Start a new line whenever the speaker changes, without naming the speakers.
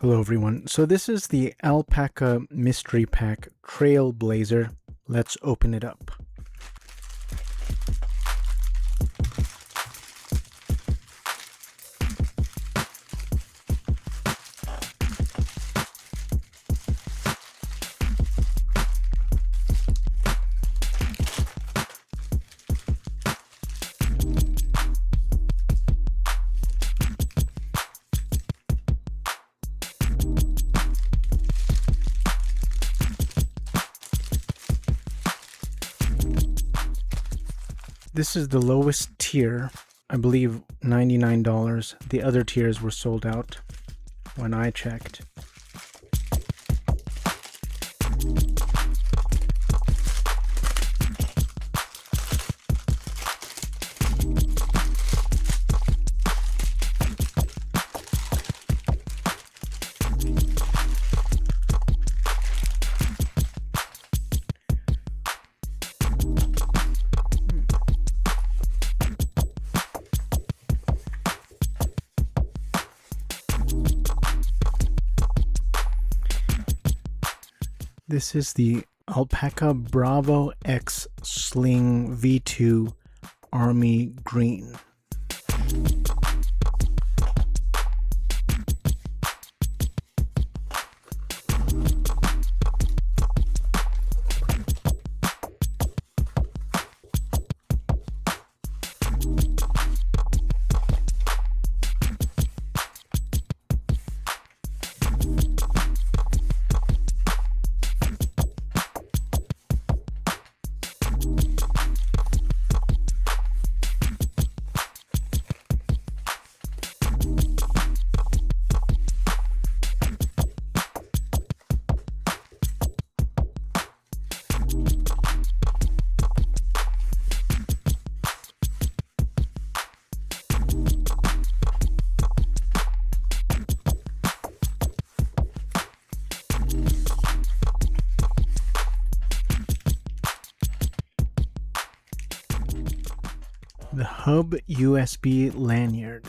Hello everyone. So this is the Alpaka Mystery Pack Trailblazer. Let's open it up. This is the lowest tier, I believe $99. The other tiers were sold out when I checked. This is the Alpaka Bravo X Sling V2 Army Green. The Hub USB lanyard.